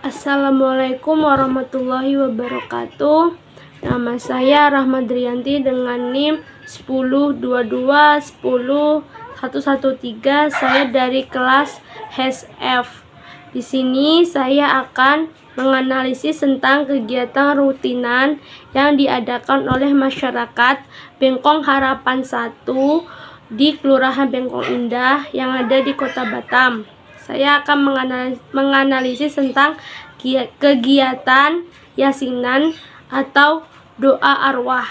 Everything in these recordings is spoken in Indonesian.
Assalamualaikum warahmatullahi wabarakatuh. Nama saya Rahmadrianti dengan NIM 1022101113. Saya dari kelas HSF. Di sini saya akan menganalisis tentang kegiatan rutinan yang diadakan oleh masyarakat Bengkong Harapan 1 di Kelurahan Bengkong Indah yang ada di Kota Batam. Saya akan menganalisis tentang kegiatan yasinan atau doa arwah.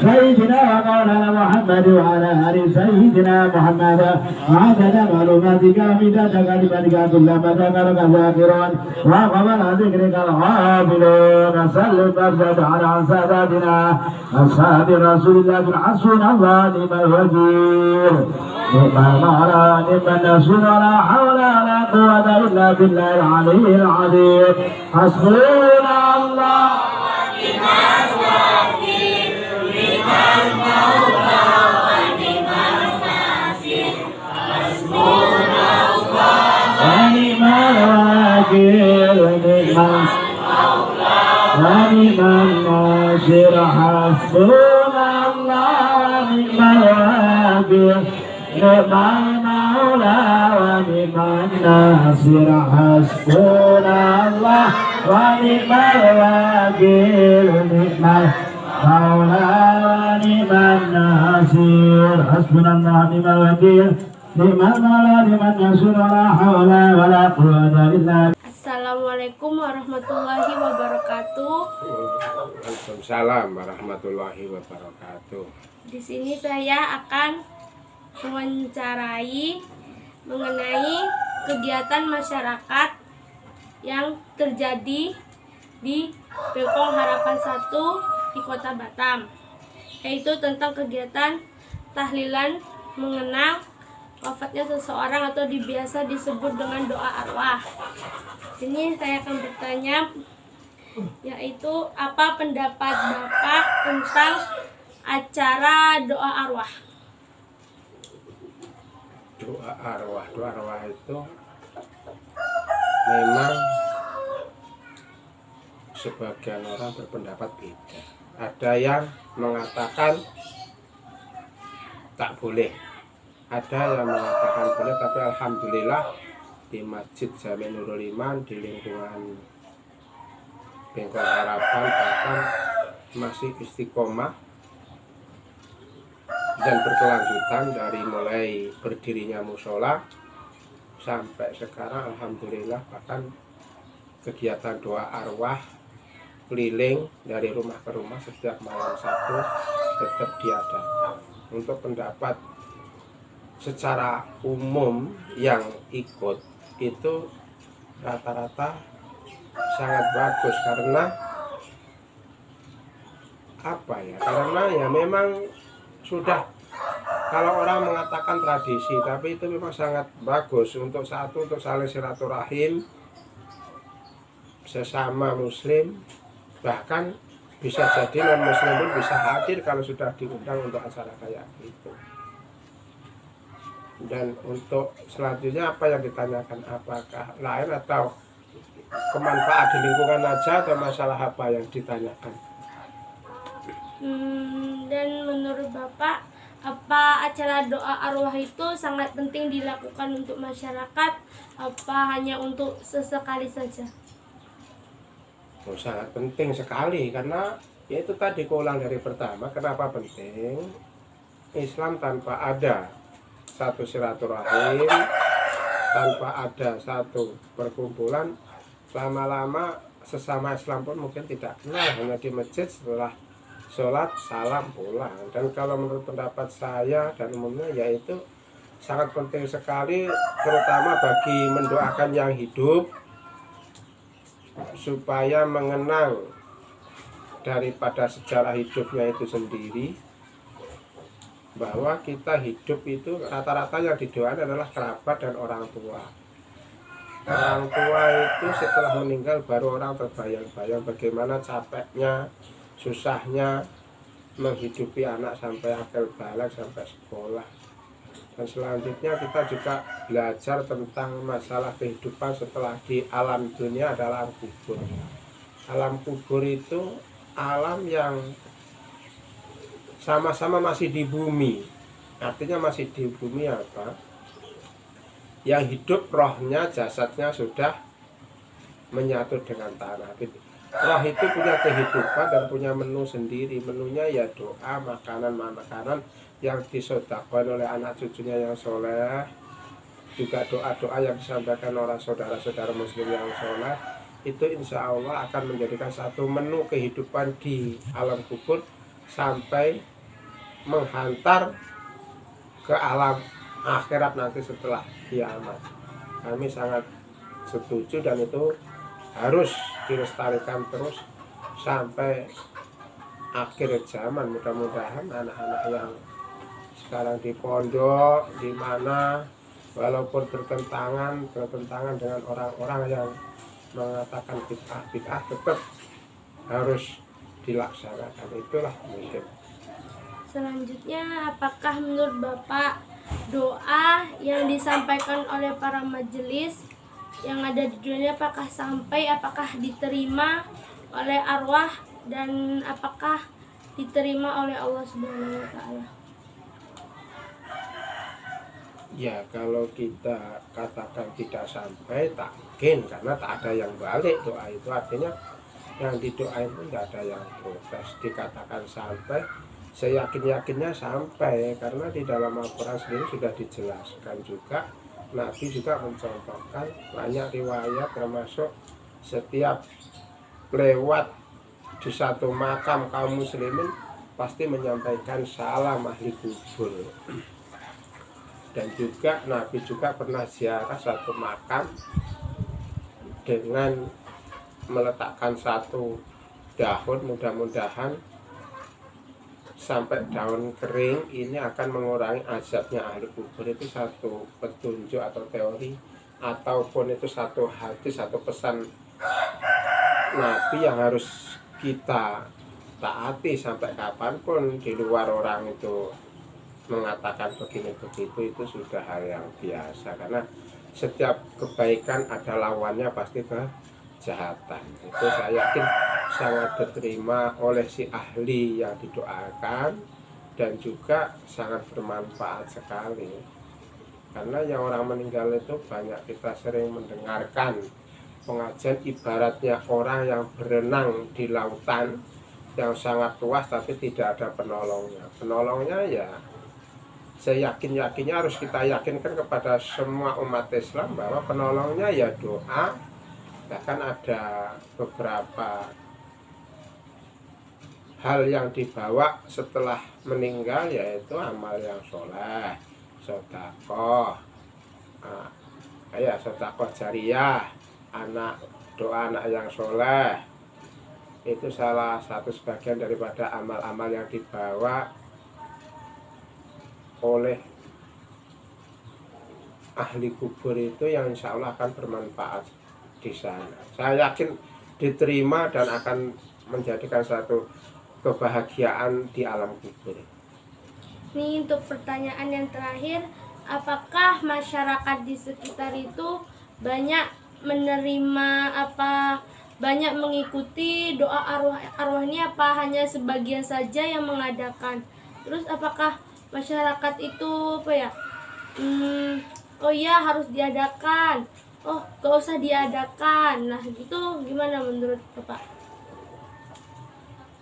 سيدنا ومولانا محمد وعلى آل سيدنا محمد عدد معلوماتك مدد كلماتك كلما ذكرك الذاكرون وقبل ذكرك الغافلون صل وسلم على ساداتنا أصحاب رسول الله حسبنا الله نعم الوكيل نعم المولى نعم النصير ولا حول ولا قوة إلا بالله العلي العظيم حسبنا الله ونعم الناصر حسبنا الله ونعم الوكيل نعم المولى ونعم الناصر حسبنا الله ونعم الوكيل نعم المولى ونعم الناصر حسبنا الله ونعم الوكيل نعم المولى ونعم الناصر ولا حول ولا قوة إلا بالله. Assalamualaikum warahmatullahi wabarakatuh. Waalaikumsalam warahmatullahi wabarakatuh. Di sini saya akan mewawancarai mengenai kegiatan masyarakat yang terjadi di Bengkong Harapan 1 di Kota Batam, yaitu tentang kegiatan tahlilan mengenang wafatnya seseorang atau biasa disebut dengan doa arwah. Sini saya akan bertanya, yaitu apa pendapat Bapak tentang acara doa arwah? Doa arwah itu memang sebagian orang berpendapat beda. Ada yang mengatakan tak boleh, ada yang mengatakan boleh, tapi alhamdulillah di Masjid Jami Nurul Iman di lingkungan Bengkong Harapan Batam masih istiqomah dan berkelanjutan dari mulai berdirinya musola sampai sekarang alhamdulillah. Bahkan kegiatan doa arwah keliling dari rumah ke rumah setiap malam Sabtu tetap diadakan. Untuk pendapat secara umum yang ikut itu rata-rata sangat bagus karena apa ya? Karena ya memang sudah, kalau orang mengatakan tradisi, tapi itu memang sangat bagus untuk satu, untuk saling silaturahim sesama muslim, bahkan bisa jadi non muslim pun bisa hadir kalau sudah diundang untuk acara kayak gitu. Dan untuk selanjutnya apa yang ditanyakan, apakah lain atau kemanfaat di lingkungan aja atau masalah apa yang ditanyakan? Dan menurut Bapak, apa acara doa arwah itu sangat penting dilakukan untuk masyarakat, apa hanya untuk sesekali saja? Oh, sangat penting sekali, karena ya itu tadi keulang dari pertama. Kenapa penting? Islam tanpa ada satu silaturahim, tanpa ada satu perkumpulan, lama-lama sesama Islam pun mungkin tidak kenal, hanya di masjid setelah sholat salam pulang. Dan kalau menurut pendapat saya dan umumnya, yaitu sangat penting sekali, terutama bagi mendoakan yang hidup supaya mengenang daripada sejarah hidupnya itu sendiri, bahwa kita hidup itu rata-rata yang didoakan adalah kerabat dan orang tua. Orang tua itu setelah meninggal baru orang terbayang-bayang bagaimana capeknya, susahnya menghidupi anak sampai akil balik, sampai sekolah. Dan selanjutnya kita juga belajar tentang masalah kehidupan setelah di alam dunia adalah alam kubur. Alam kubur itu alam yang sama-sama masih di bumi. Artinya masih di bumi apa? Yang hidup rohnya, jasadnya sudah menyatu dengan tanah. Roh itu punya kehidupan dan punya menu sendiri. Menunya ya doa, makanan yang disedekahkan oleh anak cucunya yang soleh. Juga doa-doa yang disampaikan oleh saudara-saudara muslim yang soleh. Itu insya Allah akan menjadikan satu menu kehidupan di alam kubur sampai menghantar ke alam akhirat nanti setelah kiamat. Kami sangat setuju dan itu harus dilestarikan terus sampai akhir zaman. Mudah-mudahan anak-anak yang sekarang di pondok di mana walaupun bertentangan dengan orang-orang yang mengatakan bid'ah tetap harus dilaksanakan. Itulah mungkin. Selanjutnya, apakah menurut Bapak doa yang disampaikan oleh para majelis yang ada di dunia apakah sampai, apakah diterima oleh arwah, dan apakah diterima oleh Allah Subhanahu wa Ta'ala? Ya, kalau kita katakan tidak sampai, tak mungkin, karena tak ada yang balik doa itu. Artinya yang didoain pun tidak ada yang protes. Dikatakan sampai, seyakin-yakinnya sampai, karena di dalam Al-Quran sendiri sudah dijelaskan juga. Nabi juga mencontohkan banyak riwayat, termasuk setiap lewat di satu makam kaum muslimin pasti menyampaikan salam ahli kubur. Dan juga Nabi juga pernah ziarah satu makam dengan meletakkan satu daun, mudah-mudahan sampai daun kering ini akan mengurangi azabnya ahli kubur. Itu satu petunjuk atau teori, ataupun itu satu hadis, satu pesan Nabi yang harus kita taati sampai kapanpun. Di luar orang itu mengatakan begini begitu, itu sudah hal yang biasa, karena setiap kebaikan ada lawannya, pasti kejahatan. Itu saya yakin sangat diterima oleh si ahli yang didoakan dan juga sangat bermanfaat sekali. Karena yang orang meninggal itu banyak kita sering mendengarkan pengajian ibaratnya orang yang berenang di lautan yang sangat luas tapi tidak ada penolongnya. Penolongnya ya seyakin-yakinnya harus kita yakinkan kepada semua umat Islam bahwa penolongnya ya doa. Bahkan ada beberapa hal yang dibawa setelah meninggal, yaitu amal yang soleh, sedekah, sedekah jariyah, doa anak yang soleh. Itu salah satu sebagian daripada amal-amal yang dibawa oleh ahli kubur itu, yang insya Allah akan bermanfaat di sana. Saya yakin diterima dan akan menjadikan satu kebahagiaan di alam kubur. Ini untuk pertanyaan yang terakhir, apakah masyarakat di sekitar itu banyak menerima banyak mengikuti doa arwah ini, apa hanya sebagian saja yang mengadakan? Terus apakah masyarakat itu oh iya harus diadakan, oh gak usah diadakan, nah gitu gimana menurut Bapak?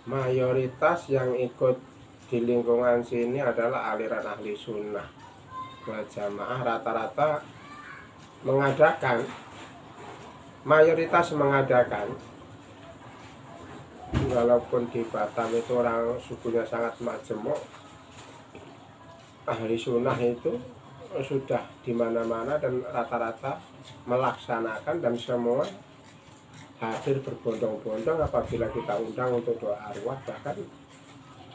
Mayoritas yang ikut di lingkungan sini adalah aliran ahli sunnah wal jamaah, rata-rata mengadakan, mayoritas mengadakan. Walaupun di Batam itu orang sukunya sangat majemuk, ahli sunnah itu sudah di mana-mana dan rata-rata melaksanakan, dan semua hadir berbondong-bondong apabila kita undang untuk doa arwah. Bahkan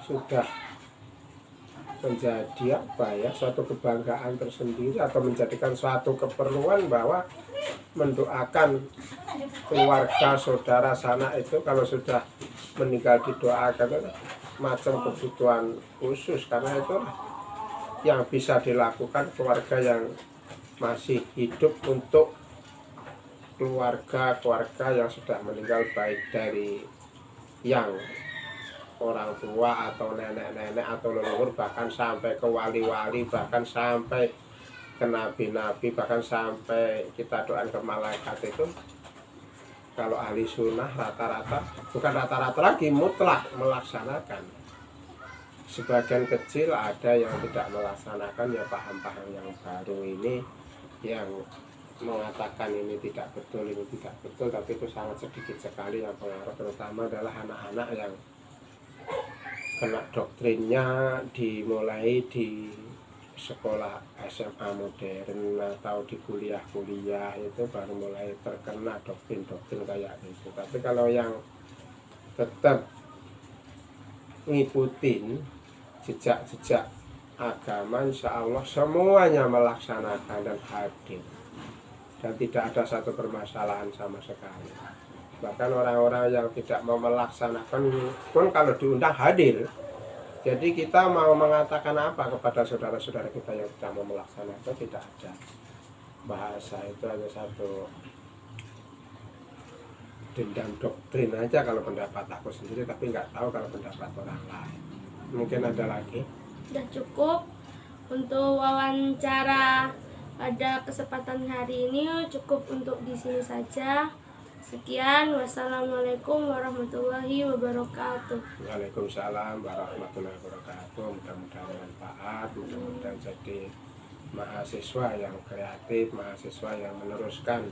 sudah menjadi apa ya, suatu kebanggaan tersendiri atau menjadikan suatu keperluan bahwa mendoakan keluarga, saudara, sanak itu kalau sudah meninggal didoakan itu macam kebutuhan khusus, karena itu yang bisa dilakukan keluarga yang masih hidup untuk keluarga yang sudah meninggal, baik dari yang orang tua atau nenek-nenek atau leluhur, bahkan sampai ke wali-wali, bahkan sampai ke nabi-nabi, bahkan sampai kita doakan ke malaikat. Itu kalau ahli sunnah rata-rata, bukan rata-rata lagi, mutlak melaksanakan. Sebagian kecil ada yang tidak melaksanakan, ya paham-paham yang baru ini yang mengatakan ini tidak betul, tapi itu sangat sedikit sekali yang pengaruh, terutama adalah anak-anak yang kena doktrinnya dimulai di sekolah SMA modern atau di kuliah-kuliah, itu baru mulai terkena doktrin-doktrin kayak gitu. Tapi kalau yang tetap ngikutin jejak-jejak agama, insya Allah semuanya melaksanakan dan hadir, dan tidak ada satu permasalahan sama sekali. Bahkan orang-orang yang tidak mau melaksanakan pun kalau diundang hadir. Jadi kita mau mengatakan apa kepada saudara-saudara kita yang tidak mau melaksanakan? Tidak ada. Bahasa itu hanya satu dendam doktrin aja kalau pendapat aku sendiri, tapi nggak tahu kalau pendapat orang lain. Mungkin ada lagi. Sudah cukup untuk wawancara pada kesempatan hari ini, cukup untuk di sini saja. Sekian, wassalamualaikum warahmatullahi wabarakatuh. Waalaikumsalam warahmatullahi wabarakatuh. Mudah-mudahan manfaat, mudah-mudahan jadi mahasiswa yang kreatif, mahasiswa yang meneruskan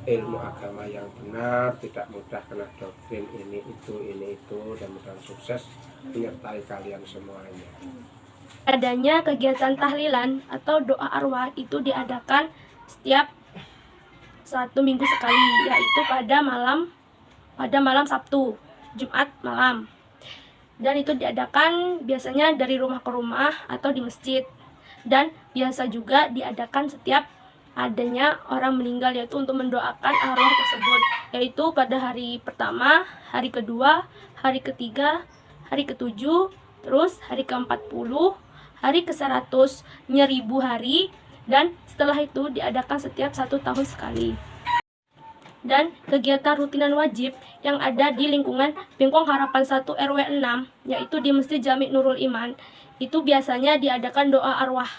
ilmu agama yang benar, tidak mudah kena doktrin ini itu, dan mudah-mudahan sukses menyertai kalian semuanya. Adanya kegiatan tahlilan atau doa arwah itu diadakan setiap 1 minggu sekali, yaitu pada malam Sabtu, Jumat malam. Dan itu diadakan biasanya dari rumah ke rumah atau di masjid. Dan biasa juga diadakan setiap adanya orang meninggal, yaitu untuk mendoakan arwah tersebut, yaitu pada hari pertama, hari kedua, hari ketiga, hari ke-7, terus hari ke-40, hari ke-100, 1000 hari, dan setelah itu diadakan setiap 1 tahun sekali. Dan kegiatan rutinan wajib yang ada di lingkungan Bengkong Harapan 1 RW 6, yaitu di Masjid Jami Nurul Iman, itu biasanya diadakan doa arwah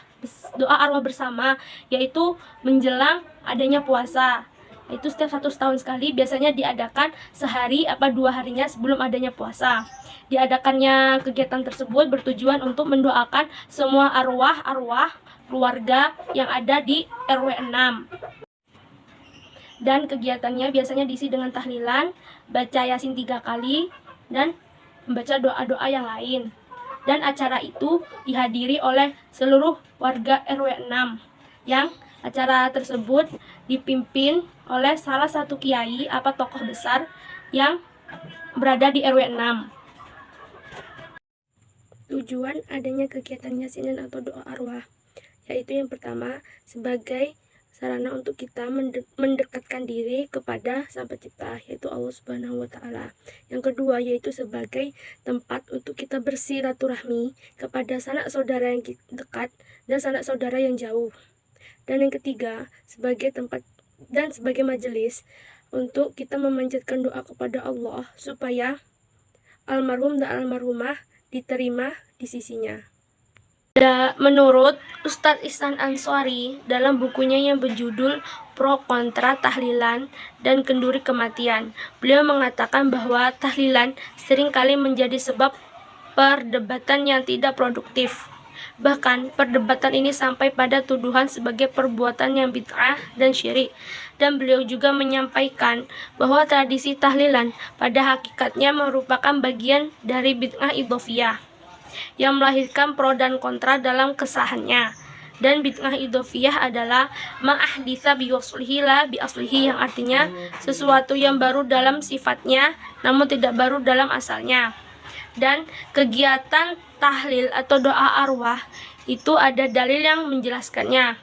bersama, yaitu menjelang adanya puasa. Itu setiap 1 tahun sekali, biasanya diadakan sehari apa 2 harinya sebelum adanya puasa. Diadakannya kegiatan tersebut bertujuan untuk mendoakan semua arwah keluarga yang ada di RW 6. Dan kegiatannya biasanya diisi dengan tahlilan, baca Yasin 3 kali, dan membaca doa-doa yang lain. Dan acara itu dihadiri oleh seluruh warga RW 6, yang acara tersebut dipimpin oleh salah satu kiai apa tokoh besar yang berada di RW 6. Tujuan adanya kegiatan yasinan atau doa arwah, yaitu yang pertama sebagai sarana untuk kita mendekatkan diri kepada Sang Pencipta, yaitu Allah Subhanahu wa Ta'ala. Yang kedua yaitu sebagai tempat untuk kita bersilaturahmi kepada sanak saudara yang dekat dan sanak saudara yang jauh. Dan yang ketiga sebagai tempat dan sebagai majelis untuk kita memanjatkan doa kepada Allah supaya almarhum dan almarhumah diterima di sisinya. Menurut Ustadz Ihsan Ansori dalam bukunya yang berjudul Pro Kontra Tahlilan dan Kenduri Kematian, beliau mengatakan bahwa tahlilan seringkali menjadi sebab perdebatan yang tidak produktif. Bahkan perdebatan ini sampai pada tuduhan sebagai perbuatan yang bid'ah dan syirik. Dan beliau juga menyampaikan bahwa tradisi tahlilan pada hakikatnya merupakan bagian dari bid'ah idhofiyah yang melahirkan pro dan kontra dalam kesahannya. Dan bid'ah idhofiyah adalah ma'ahditha biwaslihi la biaslihi, yang artinya sesuatu yang baru dalam sifatnya namun tidak baru dalam asalnya. Dan kegiatan tahlil atau doa arwah itu ada dalil yang menjelaskannya,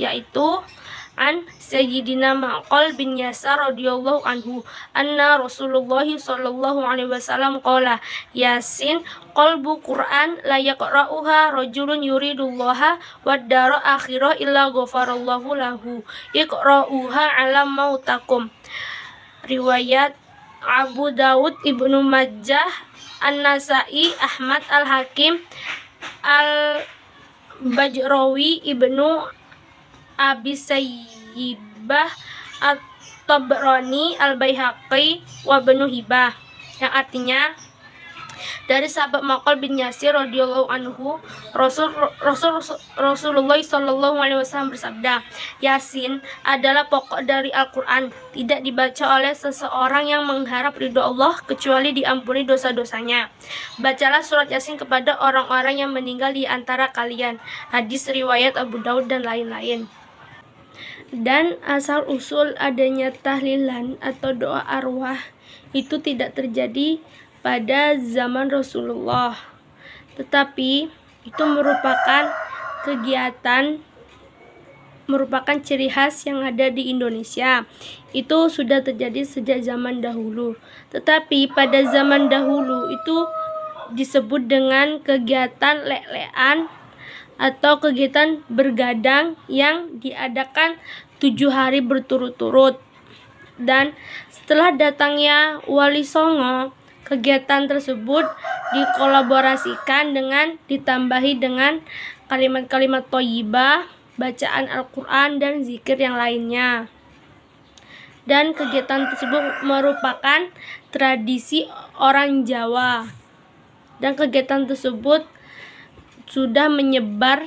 yaitu an Sayyidina Ma'qal bin Yasar radhiyallahu anhu anna Rasulullah sallallahu alaihi wasallam qala Yasin qalbu Qur'an la yaqra'uha rajulun yuridullaha wad dara akhirah illa ghafarallahu lahu iqra'uha ala mautakum. Riwayat Abu Daud, Ibnu Majah, An-Nasai, Ahmad, Al-Hakim, Al-Bajrawi, Ibnu Abi Sayyibah, At-Tabrani, Al-Baihaqi, wa Ibnu Hibah, yang artinya dari sahabat Ma'qal bin Yasir radhiyallahu anhu, Rasulullah sallallahu alaihi wasallam bersabda, Yasin adalah pokok dari Al-Qur'an, tidak dibaca oleh seseorang yang mengharap ridho Allah kecuali diampuni dosa-dosanya. Bacalah surat Yasin kepada orang-orang yang meninggal di antara kalian. Hadis riwayat Abu Daud dan lain-lain. Dan asal-usul adanya tahlilan atau doa arwah itu tidak terjadi pada zaman Rasulullah, tetapi itu merupakan ciri khas yang ada di Indonesia. Itu sudah terjadi sejak zaman dahulu, tetapi pada zaman dahulu itu disebut dengan kegiatan lek-lekan atau kegiatan bergadang yang diadakan 7 hari berturut-turut. Dan setelah datangnya Wali Songo, kegiatan tersebut dikolaborasikan dengan ditambahi dengan kalimat-kalimat thayyibah, bacaan Al-Quran, dan zikir yang lainnya. Dan kegiatan tersebut merupakan tradisi orang Jawa. Dan kegiatan tersebut sudah menyebar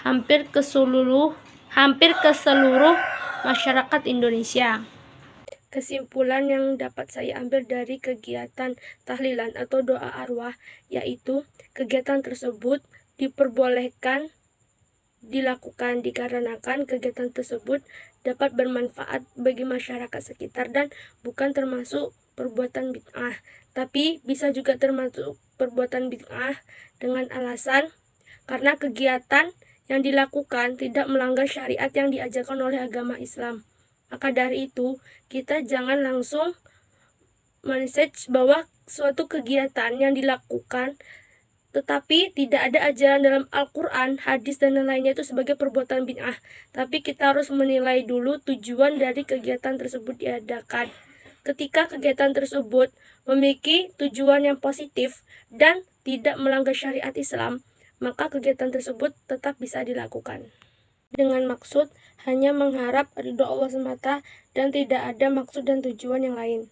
hampir ke seluruh masyarakat Indonesia. Kesimpulan yang dapat saya ambil dari kegiatan tahlilan atau doa arwah yaitu kegiatan tersebut diperbolehkan dilakukan dikarenakan kegiatan tersebut dapat bermanfaat bagi masyarakat sekitar dan bukan termasuk perbuatan bid'ah, tapi bisa juga termasuk perbuatan bid'ah dengan alasan karena kegiatan yang dilakukan tidak melanggar syariat yang diajarkan oleh agama Islam. Maka dari itu, kita jangan langsung mensage bahwa suatu kegiatan yang dilakukan tetapi tidak ada ajaran dalam Al-Quran, hadis, dan lainnya itu sebagai perbuatan bid'ah. Tapi kita harus menilai dulu tujuan dari kegiatan tersebut diadakan. Ketika kegiatan tersebut memiliki tujuan yang positif dan tidak melanggar syariat Islam, maka kegiatan tersebut tetap bisa dilakukan. Dengan maksud hanya mengharap ridho Allah semata dan tidak ada maksud dan tujuan yang lain.